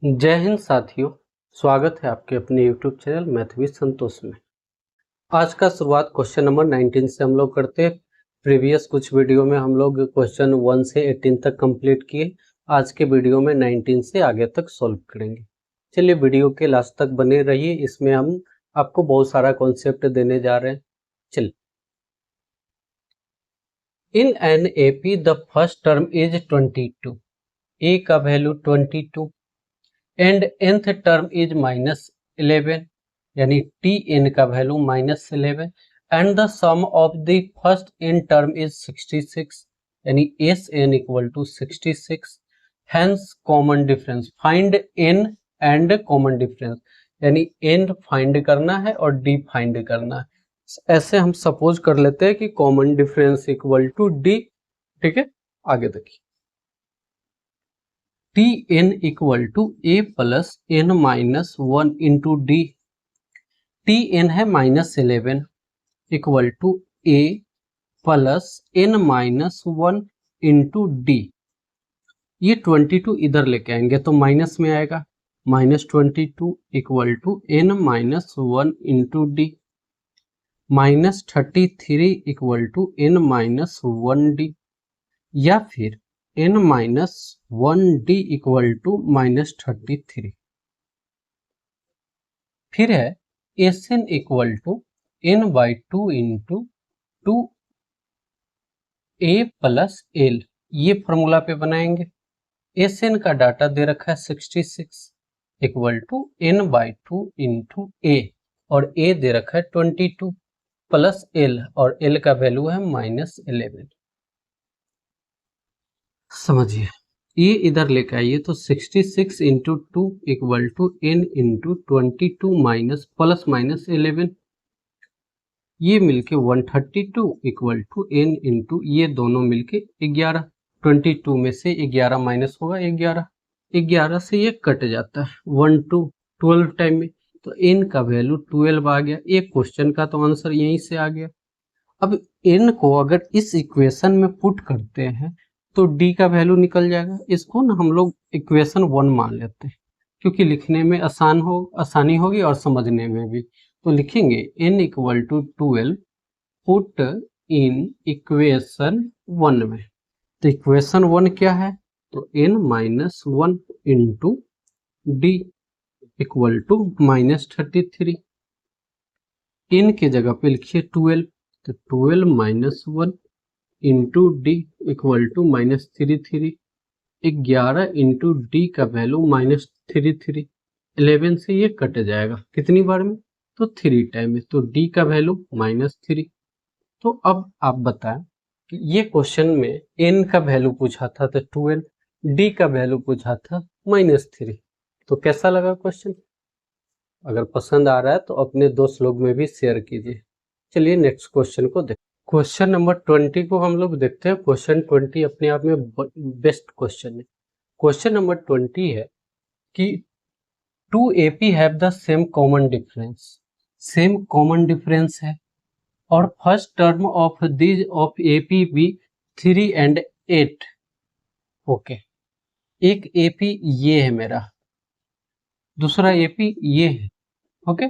जय हिंद साथियों, स्वागत है आपके अपने YouTube चैनल मैथ विद संतोष में। आज का शुरुआत क्वेश्चन नंबर 19 से हम लोग करते हैं। प्रीवियस कुछ वीडियो में हम लोग क्वेश्चन 1 से 18 तक कंप्लीट किए। आज के वीडियो में 19 से आगे तक सॉल्व करेंगे। चलिए वीडियो के लास्ट तक बने रहिए, इसमें हम आपको बहुत सारा कॉन्सेप्ट देने जा रहे हैं। चलिए, in an AP the first term is 22, a का value 22 and nth term is -11, यानी टी एन का value -11 and the sum of the first n term is 66, यानी s N equal to 66। Hence common difference find n and common difference, यानी n find करना है और D find करना है। ऐसे हम सपोज कर लेते हैं कि common difference equal to D. ठीक है, आगे देखिए, T N equal to A plus N minus 1 into D. T N है -11 equal to A plus N minus 1 into D. ये 22 इधर लेके आएंगे तो माइनस में आएगा, -22 equal to N minus 1 into D, -33 equal to N minus 1 D, या फिर n minus 1 D equal to -33। फिर है S N equal to n by 2 into 2 A plus L. ये फॉर्मूला पे बनाएंगे। एस एन का डाटा दे रखा है 66 equal to n by 2 into A, और ए दे रखा है 22 प्लस एल, और एल का वैल्यू है -11। समझिए, ये इधर लेके आइए तो 66 into 2 equal to n into 22 minus plus minus 11, ये मिलके 132 इक्वल टू n इंटू ये दोनों मिलके 11। 22 में से 11 माइनस होगा 11, 11 से ये कट जाता है 1 2 12 टाइम में, तो n का वैल्यू 12 आ गया। एक क्वेश्चन का तो आंसर यहीं से आ गया। अब n को अगर इस इक्वेशन में पुट करते हैं तो d का वैल्यू निकल जाएगा। इसको ना हम लोग इक्वेशन 1 मान लेते हैं, क्योंकि लिखने में आसानी होगी और समझने में भी। तो लिखेंगे n equal to 12 put in equation 1 में। तो इक्वेशन 1 क्या है, तो n minus 1 into D equal to -33। n की जगह पे लिखिए 12, तो 12 minus 1 into D equal to -33। 11 into D का वैल्यू -33, 11 से ये कट जाएगा कितनी बार में, तो 3 टाइम में, तो डी का वैल्यू -3। तो अब आप बताएं कि ये क्वेश्चन में n का वैल्यू पूछा था तो 12, डी का वैल्यू पूछा था -3। तो कैसा लगा क्वेश्चन? अगर पसंद आ रहा है तो अपने दोस्त लोग में भी शेयर कीजिए। चलिए नेक्स्ट क्वेश्चन को देखते हैं। क्वेश्चन नंबर 20 को हम लोग देखते हैं। क्वेश्चन 20 अपने आप में बेस्ट क्वेश्चन है। क्वेश्चन नंबर 20 है कि 2 AP have the same common difference, same common difference है, और first term of this of AP भी 3 एंड 8। ओके, एक AP ये है मेरा, दूसरा AP ये है। ओके,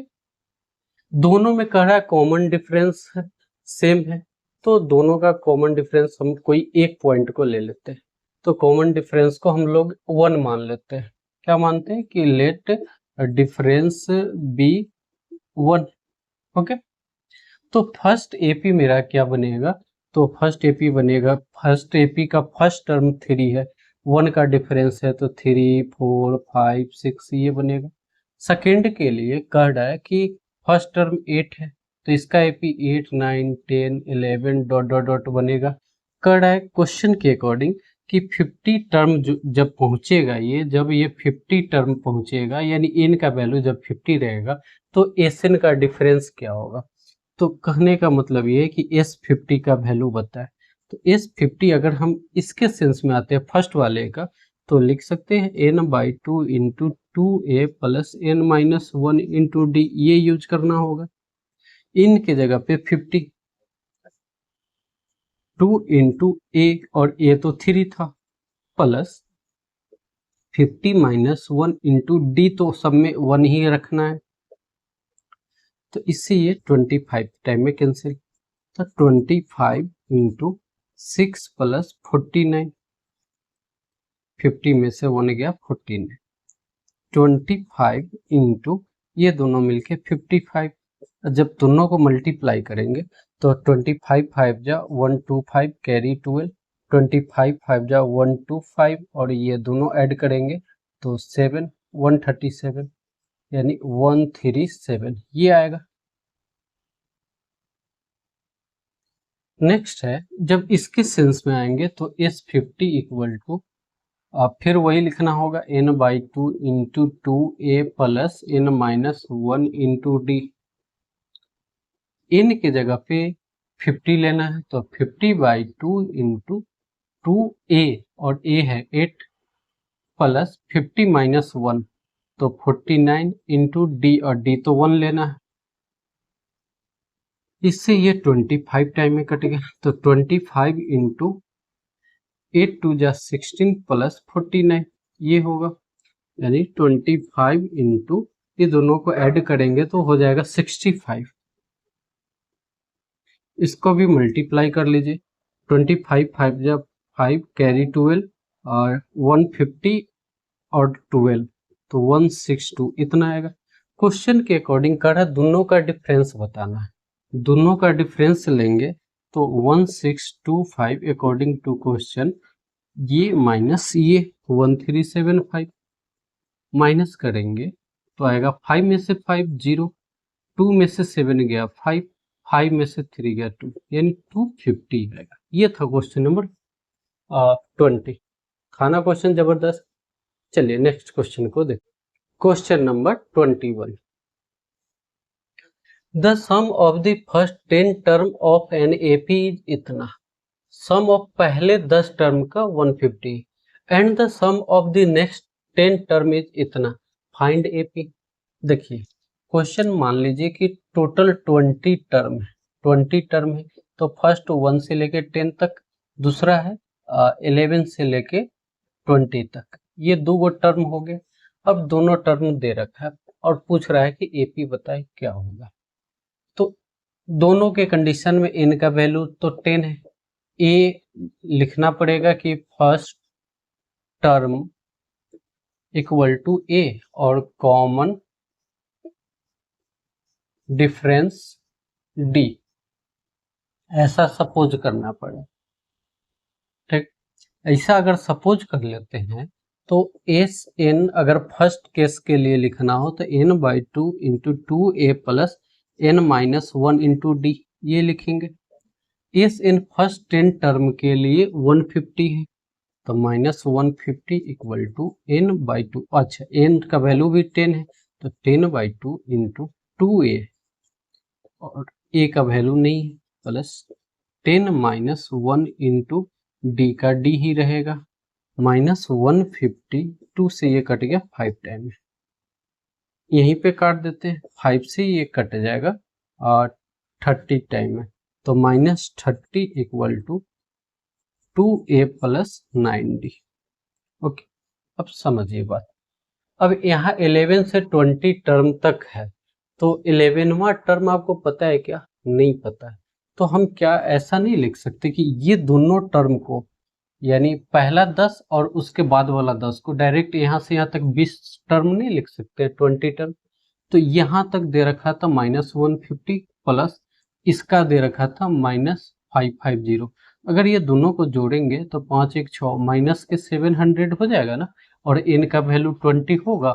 दोनों में कह रहा है कॉमन डिफरेंस है, सेम है, तो दोनों का कॉमन डिफरेंस हम कोई एक पॉइंट को ले लेते हैं। तो कॉमन डिफरेंस को हम लोग 1 मान लेते हैं। क्या मानते हैं कि लेट डिफरेंस बी 1। ओके, तो फर्स्ट एपी मेरा क्या बनेगा, तो फर्स्ट एपी बनेगा, फर्स्ट एपी का फर्स्ट टर्म 3 है, 1 का डिफरेंस है तो 3 4 5 6 ये बनेगा। सेकेंड के लिए कह रहा है कि फर्स्ट टर्म 8 है, तो इसका एपी 8 9 10 11 डॉट डॉट डॉट बनेगा। कह रहा है क्वेश्चन के अकॉर्डिंग कि 50 टर्म जब पहुंचेगा, ये जब ये 50 टर्म पहुंचेगा, यानी n का वैल्यू जब 50 रहेगा तो Sn का डिफरेंस क्या होगा। तो कहने का मतलब ये है कि S50 का वैल्यू बताए। तो S50 अगर हम इसके सेंस में आते हैं फर्स्ट वाले का, तो लिख सकते हैं n by 2 into 2a plus n minus 1 into D, ये यूज करना होगा। इन के जगह पे 50, 2 इंटू ए, और ए तो 3 था, प्लस 50 माइनस 1 इंटू डी, तो सब में 1 ही रखना है, तो इससे ये 25 टाइम में कैंसिल, तो 25 इंटू 6 प्लस 49, 50 में से 1 गया 49, 25 इंटू ये दोनों मिलके 55, जब दोनों को मल्टीप्लाई करेंगे तो 25 5 जा 125 कैरी 12, 25 5 जा 125 और ये दोनों ऐड करेंगे तो 7 137 यानी 137 ये आएगा। नेक्स्ट है, जब इसके सेंस में आएंगे तो S50 इक्वल टू, फिर वही लिखना होगा n/2 into 2a plus n-1 into D. n की जगह पे 50 लेना है तो 50/2 इंटू 2a और a है 8 प्लस 50 माइनस 1 तो 49 इंटू डी, और डी तो 1 लेना है, इससे ये 25 टाइम में कट गया, तो 25 इंटू 8 2 जा 16 प्लस 49 ये होगा, यानी 25 इंटू ये दोनों को ऐड करेंगे तो हो जाएगा 65। इसको भी मल्टीप्लाई कर लीजिए, 25 5 जा 5 कैरी 12 और 150 और 12 तो 162 इतना आएगा। क्वेश्चन के अकॉर्डिंग कर रहा है दोनों का डिफरेंस बताना है, दोनों का डिफरेंस लेंगे तो 1625 अकॉर्डिंग टू क्वेश्चन, ये माइनस ये 1375 माइनस करेंगे तो आएगा 5 में से 5 0, 2 में से 7 गया 5, 5 में से 3 गया 2 यानी 250 आएगा। ये था क्वेश्चन नंबर 20। खाना क्वेश्चन जबरदस्त। चलिए नेक्स्ट क्वेश्चन को देखो, question number 21। The sum of the first 10 term of an AP is इतना, सम ऑफ पहले 10 टर्म का 150 and the sum of the next 10 term is इतना, फाइंड एपी। देखिए क्वेश्चन मान लीजिए कि टोटल 20 टर्म है, 20 टर्म है तो फर्स्ट 1 से लेके 10 तक, दूसरा है 11 से लेके 20 तक, ये दो गो टर्म हो गए। अब दोनों टर्म दे रखा है और पूछ रहा है कि एपी बताए क्या होगा, तो दोनों के कंडीशन में n का वैल्यू तो 10 है, ए लिखना पड़ेगा कि फर्स्ट टर्म इक्वल टू ए और कॉमन डिफरेंस डी, ऐसा सपोज करना पड़े। ठीक, ऐसा अगर सपोज कर लेते हैं तो एस एन अगर फर्स्ट केस के लिए लिखना हो तो n/2 into 2a plus n-1 into D ये लिखेंगे। एस एन फर्स्ट 10 टर्म के लिए 150 है तो -150 इक्वल टू n/2, अच्छा n का वैल्यू भी 10 है तो 10/2 इंटू 2a और a का वैल्यू नहीं है प्लस 10-1 इंटू डी का डी ही रहेगा, -150, 2 से ये कट गया 5 टाइम, यहीं पे काट देते हैं, 5 से ये कट जाएगा और 30 टाइम है तो -30 equal to 2a plus 9d। Okay, अब समझिए बात। अब यहाँ 11 से 20 टर्म तक है तो 11वां टर्म आपको पता है क्या? नहीं पता है, तो हम क्या ऐसा नहीं लिख सकते कि ये दोनों टर्म को, यानी पहला 10 और उसके बाद वाला 10 को डायरेक्ट यहाँ से यहाँ तक 20 टर्म नहीं लिख सकते, 20 टर्म। तो यहाँ तक दे रखा था -150 प्लस इसका दे रखा था -550। अगर ये दोनों को जोड़ेंगे तो 5 1 6 माइनस के 700 हो जाएगा ना, और n का वैल्यू 20 होगा,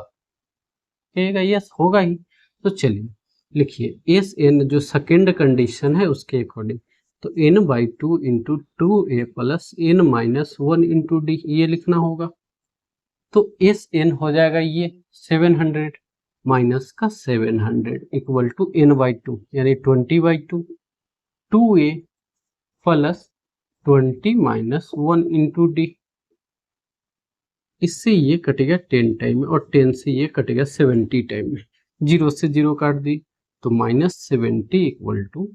कहेगा यस होगा ही। तो चलिए लिखिए एस एन जो सेकेंड कंडीशन है उसके अकॉर्डिंग, तो n/2 into 2a plus n-1 into D ये लिखना होगा। तो एस एन हो जाएगा ये 700 माइनस का 700 इक्वल टू n/2 यानी 20/2, 2a प्लस 20-1 इंटू डी, इससे ये कटेगा 10 टाइम में और 10 से ये कटेगा 70 टाइम में, 0 से 0 काट दी तो -70 equal to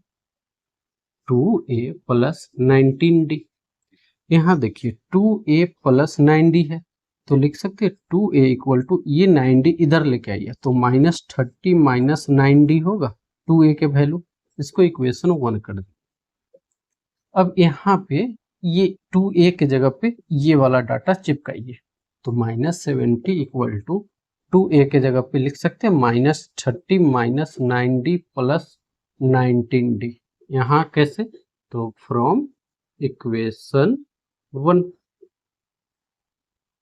2a plus 19d। यहाँ देखिए 2a प्लस 9d है तो लिख सकते हैं 2a इक्वल टू, ये 9d इधर लेके आइए तो -30 माइनस 9d होगा 2a के वैल्यू, इसको इक्वेशन 1 कर दे। अब यहाँ पे ये 2a के जगह पे ये वाला डाटा चिपकाइए, तो -70 इक्वल टू 2a के जगह पे लिख सकते हैं -30 माइनस 9d प्लस 19d। यहाँ कैसे, तो फ्रॉम इक्वेशन 1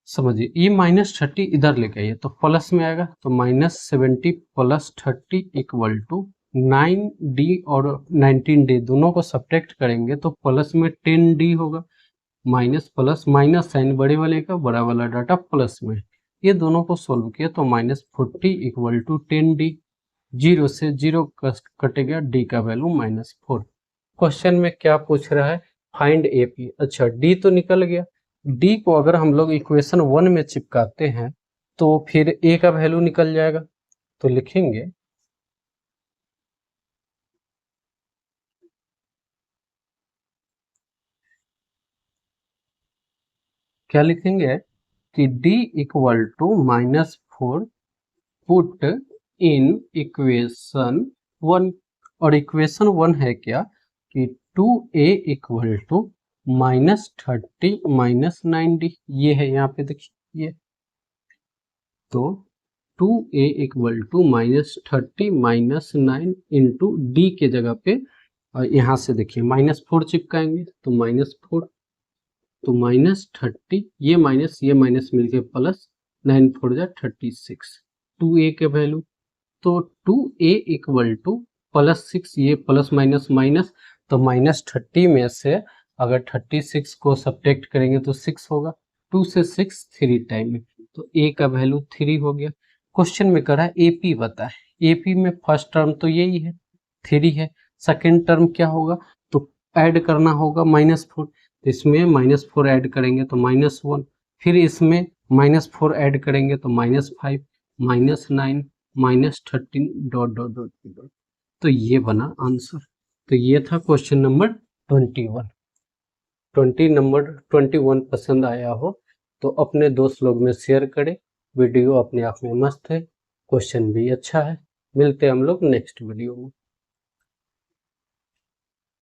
समझिए, ये -30 इधर लेके आइए तो प्लस में आएगा, तो -70 प्लस 30 इक्वल टू 9d और 19d दोनों को सब्ट्रैक्ट करेंगे तो प्लस में 10d होगा, माइनस प्लस माइनस साइन बड़े वाले का, बड़ा वाला डाटा प्लस में, ये दोनों को सोल्व किया तो -40 इक्वल टू 10d, 0 से 0 कटेगा, d का वैल्यू -4। क्वेश्चन में क्या पूछ रहा है, फाइंड AP। अच्छा d तो निकल गया, d को अगर हम लोग इक्वेशन 1 में चिपकाते हैं तो फिर a का वैल्यू निकल जाएगा, तो लिखेंगे क्या लिखेंगे कि d equal to -4 put in equation 1, और इक्वेशन 1 है क्या कि 2a equal to -30 minus 9d, ये है यहाँ पे देखिए, तो 2a equal to -30 minus 9 into D के जगह पे, और यहाँ से देखिए -4 चिपकाएंगे तो -4, तो -30, ये माइनस मिलके प्लस 9 4 जा 36, 2a के वैल्यू, तो 2a इक्वल टू +6, ये प्लस माइनस माइनस, तो -30 में से अगर 36 को सब्ट्रैक्ट करेंगे तो 6 होगा, 2 से 6 3 टाइम में, तो a का वैल्यू 3 हो गया। क्वेश्चन में करा AP बताए, AP में फर्स्ट टर्म तो यही है 3 है, सेकेंड टर्म क्या होगा, तो ऐड करना होगा -4, तो इसमें -4 ऐड करेंगे तो -1, फिर इसमें -4 ऐड करेंगे तो -5, -9, -13 डॉट डॉट डॉट डॉट, तो ये बना आंसर। तो ये था क्वेश्चन नंबर 21। 21 पसंद आया हो तो अपने दोस्त लोग में शेयर करें, वीडियो अपने आप में मस्त है, क्वेश्चन भी अच्छा है। मिलते हैं हम लोग नेक्स्ट वीडियो में।